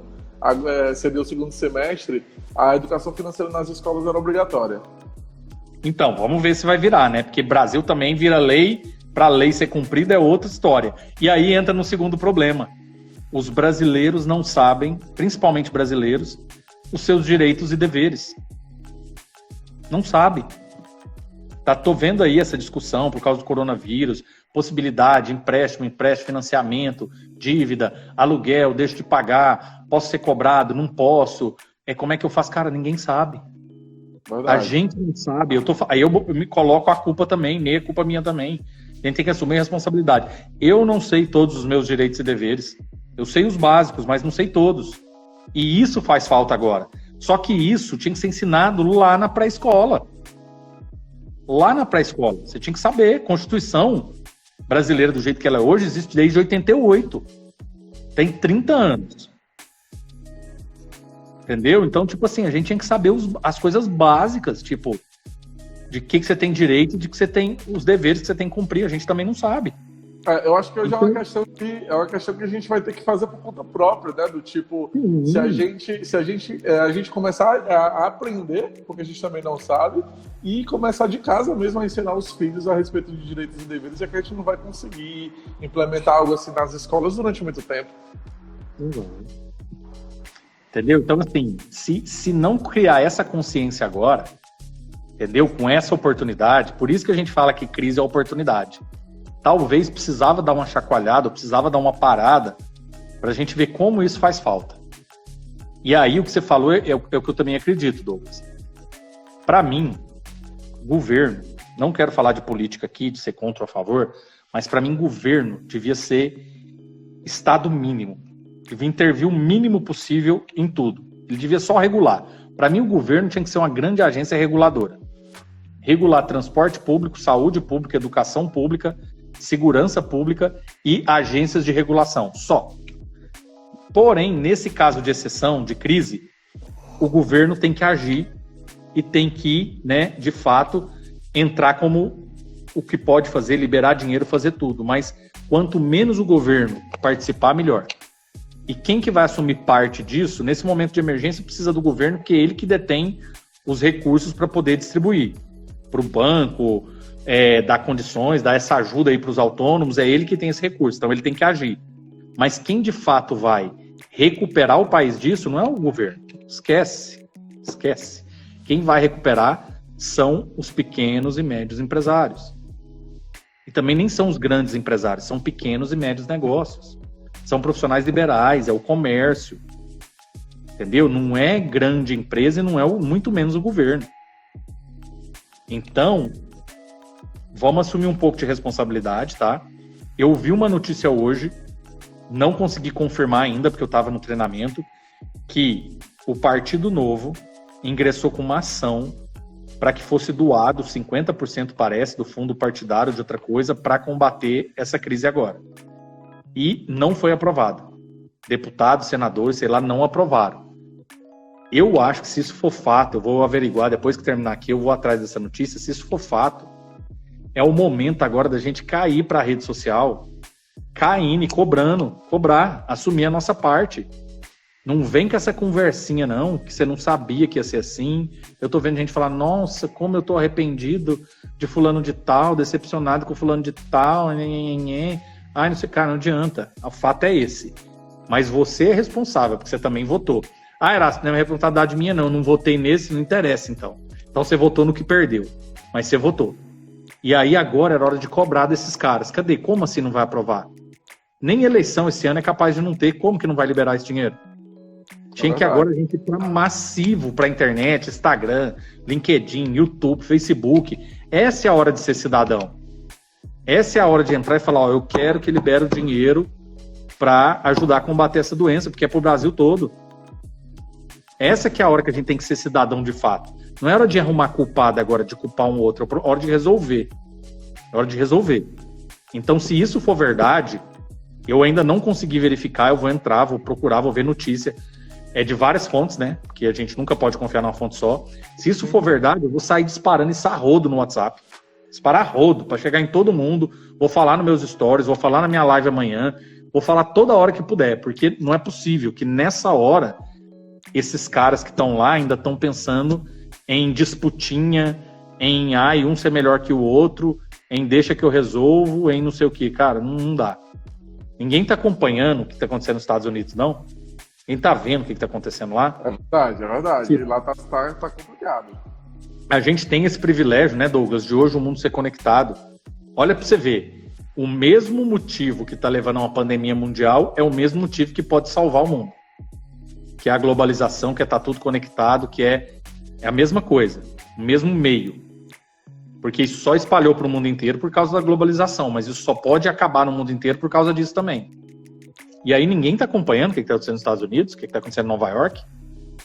seria o segundo semestre, a educação financeira nas escolas era obrigatória. Então, vamos ver se vai virar, né? Porque Brasil também vira lei, para a lei ser cumprida é outra história. E aí entra no segundo problema. Os brasileiros não sabem, principalmente brasileiros, os seus direitos e deveres. Não sabe. Tô vendo aí essa discussão por causa do coronavírus, possibilidade, empréstimo, financiamento, dívida, aluguel, deixo de pagar, posso ser cobrado, não posso. Como é que eu faço? Cara, ninguém sabe. Verdade. A gente não sabe. Aí eu me coloco a culpa também, meia culpa minha também. A gente tem que assumir a responsabilidade. Eu não sei todos os meus direitos e deveres. Eu sei os básicos, mas não sei todos. E isso faz falta agora. Só que isso tinha que ser ensinado lá na pré-escola. Lá na pré-escola. Você tinha que saber. Constituição brasileira, do jeito que ela é hoje, existe desde 88. Tem 30 anos. Entendeu? Então, tipo assim, a gente tinha que saber as coisas básicas, tipo, de que você tem direito e de que você tem os deveres que você tem que cumprir. A gente também não sabe. Eu acho que hoje é uma questão que a gente vai ter que fazer por conta própria, né? Do tipo, se a gente começar a aprender, porque a gente também não sabe, e começar de casa mesmo a ensinar os filhos a respeito de direitos e deveres, é que a gente não vai conseguir implementar algo assim nas escolas durante muito tempo. Entendeu? Então, assim, se não criar essa consciência agora, entendeu? Com essa oportunidade, por isso que a gente fala que crise é oportunidade. Talvez precisava dar uma chacoalhada, precisava dar uma parada para a gente ver como isso faz falta. E aí o que você falou é o que eu também acredito, Douglas. Para mim, governo, não quero falar de política aqui, de ser contra ou a favor, mas para mim governo devia ser Estado mínimo. Devia intervir o mínimo possível em tudo. Ele devia só regular. Para mim o governo tinha que ser uma grande agência reguladora. Regular transporte público, saúde pública, educação pública, segurança pública e agências de regulação, só. Porém, nesse caso de exceção, de crise, o governo tem que agir e tem que, né, de fato, entrar como o que pode fazer, liberar dinheiro, fazer tudo. Mas quanto menos o governo participar, melhor. E quem que vai assumir parte disso, nesse momento de emergência, precisa do governo, porque é ele que detém os recursos para poder distribuir. Para o banco, dar condições, dar essa ajuda aí para os autônomos, é ele que tem esse recurso, então ele tem que agir. Mas quem de fato vai recuperar o país disso não é o governo. Esquece. Quem vai recuperar são os pequenos e médios empresários. E também nem são os grandes empresários, são pequenos e médios negócios. São profissionais liberais, é o comércio. Entendeu? Não é grande empresa e não é muito menos o governo. Então, vamos assumir um pouco de responsabilidade, tá? Eu vi uma notícia hoje, não consegui confirmar ainda, porque eu estava no treinamento, que o Partido Novo ingressou com uma ação para que fosse doado 50%, parece, do fundo partidário de outra coisa, para combater essa crise agora. E não foi aprovado. Deputados, senadores, sei lá, não aprovaram. Eu acho que se isso for fato, eu vou averiguar, depois que terminar aqui, eu vou atrás dessa notícia, se isso for fato, é o momento agora da gente cair para a rede social, caindo e cobrar, assumir a nossa parte. Não vem com essa conversinha não, que você não sabia que ia ser assim. Eu tô vendo gente falar, nossa, como eu tô arrependido de fulano de tal, decepcionado com fulano de tal, Ai, não sei, cara, não adianta. O fato é esse. Mas você é responsável, porque você também votou. Ah, Erasto, não é responsabilidade minha não votei nesse, não interessa então. Então você votou no que perdeu, mas você votou. E aí agora era hora de cobrar desses caras. Cadê? Como assim não vai aprovar? Nem eleição esse ano é capaz de não ter, como que não vai liberar esse dinheiro? Tinha que agora a gente ir para massivo para internet, Instagram, LinkedIn, YouTube, Facebook. Essa é a hora de ser cidadão. Essa é a hora de entrar e falar, ó, eu quero que libere o dinheiro para ajudar a combater essa doença, porque é para o Brasil todo. Essa que é a hora que a gente tem que ser cidadão de fato. Não é hora de arrumar culpado agora, de culpar um outro, é hora de resolver. É hora de resolver. Então, se isso for verdade, eu ainda não consegui verificar, eu vou entrar, vou procurar, vou ver notícia. é de várias fontes, né? Porque a gente nunca pode confiar numa fonte só. Se isso for verdade, eu vou sair disparando isso a rodo no WhatsApp. Disparar a rodo, para chegar em todo mundo. Vou falar nos meus stories, vou falar na minha live amanhã. Vou falar toda hora que puder, porque não é possível que nessa hora esses caras que estão lá ainda estão pensando em disputinha, em um ser melhor que o outro, em deixa que eu resolvo, em não sei o que. Cara, não dá. Ninguém está acompanhando o que está acontecendo nos Estados Unidos, não. Quem tá vendo o que tá acontecendo lá? É verdade. E lá tá complicado. A gente tem esse privilégio, né, Douglas, de hoje o mundo ser conectado. Olha pra você ver, o mesmo motivo que tá levando a uma pandemia mundial é o mesmo motivo que pode salvar o mundo. Que é a globalização, que é tá tudo conectado, que é a mesma coisa, o mesmo meio. Porque isso só espalhou pro mundo inteiro por causa da globalização, mas isso só pode acabar no mundo inteiro por causa disso também. E aí ninguém está acompanhando o que está acontecendo nos Estados Unidos, o que está acontecendo em Nova York.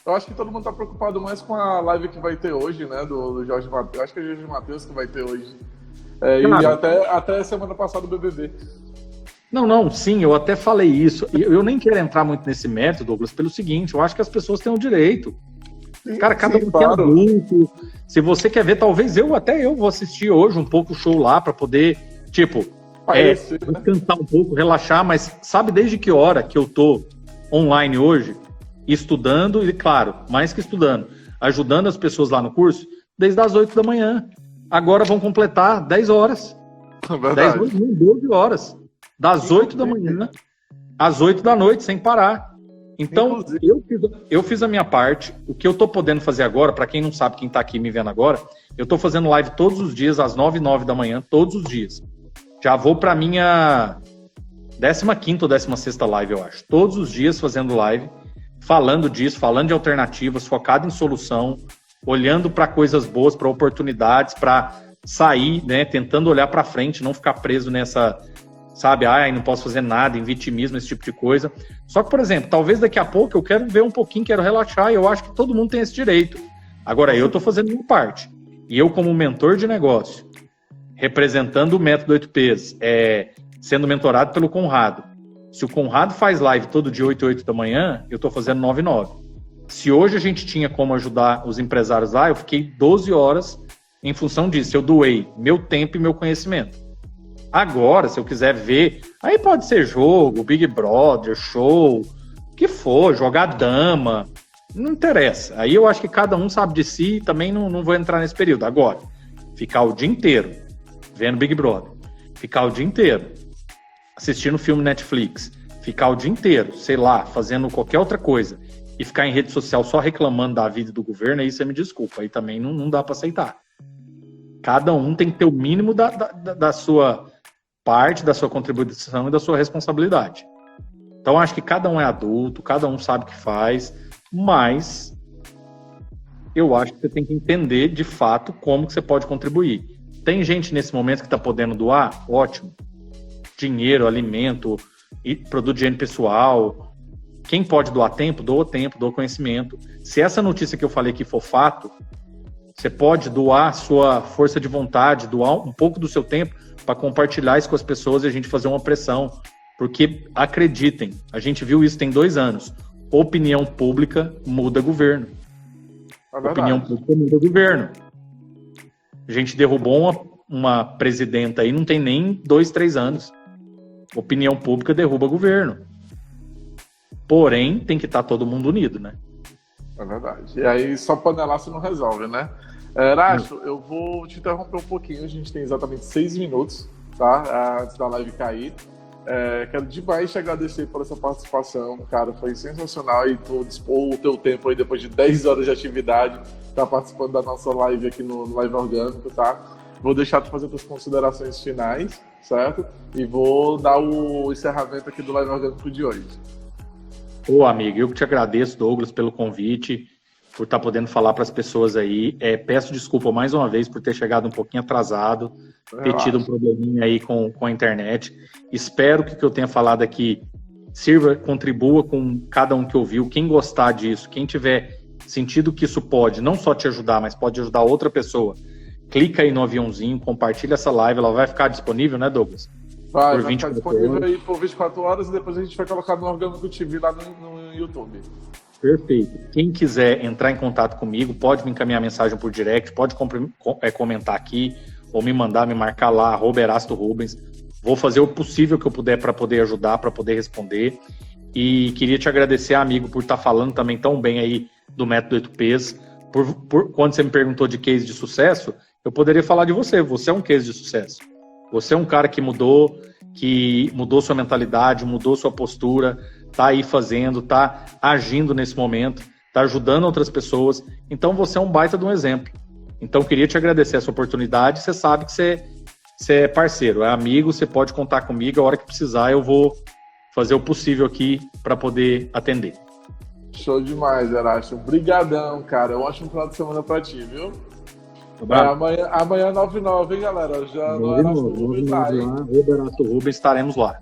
Eu acho que todo mundo está preocupado mais com a live que vai ter hoje, né, do Jorge Mateus. Acho que é o Jorge Mateus que vai ter hoje. E até semana passada o BBB. Não, sim, eu até falei isso. Eu nem quero entrar muito nesse mérito, Douglas, pelo seguinte, eu acho que as pessoas têm o direito. Sim, cada um tem adulto. Se você quer ver, talvez eu vou assistir hoje um pouco o show lá para poder, descansar um pouco, relaxar, mas sabe desde que hora que eu tô online hoje, estudando, e claro, mais que estudando, ajudando as pessoas lá no curso, desde as 8 da manhã. Agora vão completar 10 horas. Verdade. 12 horas. Das 8 da manhã às 8 da noite, sem parar. Então, eu fiz a minha parte. O que eu tô podendo fazer agora, para quem não sabe, quem tá aqui me vendo agora, eu tô fazendo live todos os dias, às 9 e 9 da manhã, todos os dias. Já vou para minha 15ª ou 16ª live, eu acho. Todos os dias fazendo live, falando disso, falando de alternativas, focado em solução, olhando para coisas boas, para oportunidades, para sair, né, tentando olhar para frente, não ficar preso nessa, sabe, não posso fazer nada, em vitimismo, esse tipo de coisa. Só que, por exemplo, talvez daqui a pouco eu quero ver um pouquinho, quero relaxar, e eu acho que todo mundo tem esse direito. Agora, eu estou fazendo minha parte. E eu, como mentor de negócio, representando o método 8Ps, sendo mentorado pelo Conrado. Se o Conrado faz live todo dia 8 e 8 da manhã, eu estou fazendo 9 e 9. Se hoje a gente tinha como ajudar os empresários lá, eu fiquei 12 horas em função disso. Eu doei meu tempo e meu conhecimento. Agora, se eu quiser ver, aí pode ser jogo, Big Brother, show, o que for, jogar dama, não interessa. Aí eu acho que cada um sabe de si e também não vou entrar nesse período. Agora, ficar o dia inteiro vendo Big Brother, ficar o dia inteiro assistindo filme Netflix, ficar o dia inteiro, sei lá, fazendo qualquer outra coisa e ficar em rede social só reclamando da vida do governo, aí você me desculpa, aí também não dá para aceitar. Cada um tem que ter o mínimo da sua parte, da sua contribuição e da sua responsabilidade. Então, acho que cada um é adulto, cada um sabe o que faz, mas eu acho que você tem que entender, de fato, como que você pode contribuir. Tem gente nesse momento que está podendo doar? Ótimo. Dinheiro, alimento, e produto de higiene pessoal. Quem pode doar tempo, doa conhecimento. Se essa notícia que eu falei aqui for fato, você pode doar sua força de vontade, doar um pouco do seu tempo para compartilhar isso com as pessoas e a gente fazer uma pressão. Porque, acreditem, a gente viu isso tem 2 anos. Opinião pública muda governo. Opinião pública muda governo. A gente derrubou uma presidenta aí, não tem nem 2, 3 anos. Opinião pública derruba governo. Porém, tem que estar todo mundo unido, né? É verdade. E aí, só panelaço não resolve, né? Erasto, eu vou te interromper um pouquinho. A gente tem exatamente 6 minutos, tá? Antes da live cair. Quero demais te agradecer por essa participação, cara. Foi sensacional e tu dispor o teu tempo aí depois de 10 horas de atividade, tá participando da nossa live aqui no Live Orgânico, tá? Vou deixar tu fazer tuas considerações finais, certo? E vou dar o encerramento aqui do Live Orgânico de hoje. Ô, amigo, eu que te agradeço, Douglas, pelo convite, por estar podendo falar para as pessoas aí. Peço desculpa mais uma vez por ter chegado um pouquinho atrasado, ter tido um probleminha aí com a internet. Espero que o que eu tenha falado aqui sirva, contribua com cada um que ouviu. Quem gostar disso, quem tiver sentido que isso pode não só te ajudar, mas pode ajudar outra pessoa, clica aí no aviãozinho, compartilha essa live, ela vai ficar disponível, né, Douglas? Vai ficar disponível aí por 24 horas e depois a gente vai colocar no Orgânico TV lá no YouTube. Perfeito. Quem quiser entrar em contato comigo, pode me encaminhar mensagem por direct, pode comentar aqui, ou me marcar lá, @ErastoRubens. Vou fazer o possível que eu puder para poder ajudar, para poder responder. E queria te agradecer, amigo, por estar falando também tão bem aí do método 8Ps. Quando você me perguntou de case de sucesso, eu poderia falar de você. Você é um case de sucesso. Você é um cara que mudou sua mentalidade, mudou sua postura, tá aí fazendo, tá agindo nesse momento, tá ajudando outras pessoas. Então você é um baita de um exemplo. Então queria te agradecer essa oportunidade. Você sabe que você é parceiro, é amigo, você pode contar comigo. A hora que precisar, eu vou fazer o possível aqui para poder atender. Show demais, Erasto. Obrigadão, cara. Um ótimo final de semana pra ti, viu? Amanhã 9h09, hein, galera? Já no Erasto Rubens tá, hein? Erasto Rubens, estaremos lá.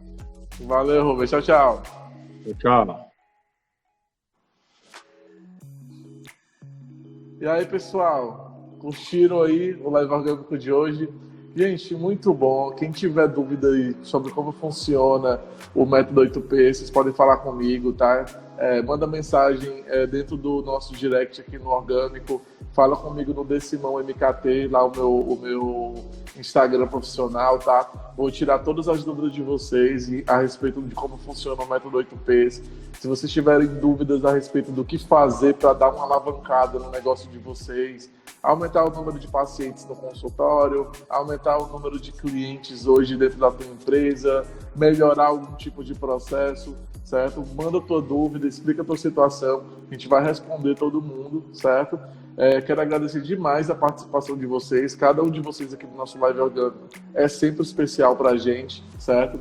Valeu, Rubens. Tchau, tchau. Tchau. E aí, pessoal? Curtiram aí o Live Orgânico de hoje? Gente, muito bom. Quem tiver dúvida aí sobre como funciona o método 8P, vocês podem falar comigo, tá? Manda mensagem dentro do nosso direct aqui no Orgânico. Fala comigo no Decimão MKT, lá o meu Instagram profissional, tá? Vou tirar todas as dúvidas de vocês a respeito de como funciona o método 8Ps. Se vocês tiverem dúvidas a respeito do que fazer para dar uma alavancada no negócio de vocês, aumentar o número de pacientes no consultório, aumentar o número de clientes hoje dentro da tua empresa, melhorar algum tipo de processo, certo? Manda a tua dúvida, explica a tua situação, a gente vai responder todo mundo, certo? Quero agradecer demais a participação de vocês. Cada um de vocês aqui do nosso Live Orgânico é sempre especial pra gente, certo?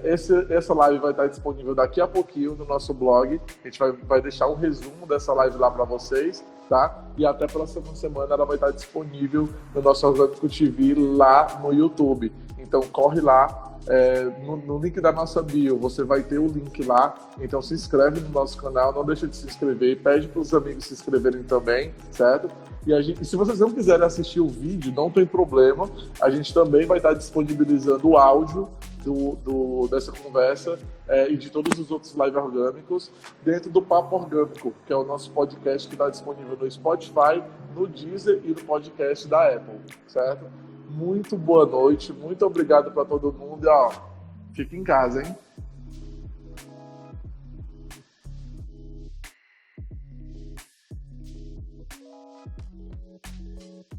Essa live vai estar disponível daqui a pouquinho no nosso blog. A gente vai deixar um resumo dessa live lá para vocês, tá? E até a próxima semana ela vai estar disponível no nosso Orgânico TV lá no YouTube. Então corre lá. No link da nossa bio, você vai ter o link lá, então se inscreve no nosso canal, não deixa de se inscrever, pede para os amigos se inscreverem também, certo? E se vocês não quiserem assistir o vídeo, não tem problema, a gente também vai estar disponibilizando o áudio dessa conversa e de todos os outros live orgânicos dentro do Papo Orgânico, que é o nosso podcast que está disponível no Spotify, no Deezer e no podcast da Apple, certo? Muito boa noite, muito obrigado para todo mundo e fica em casa, hein?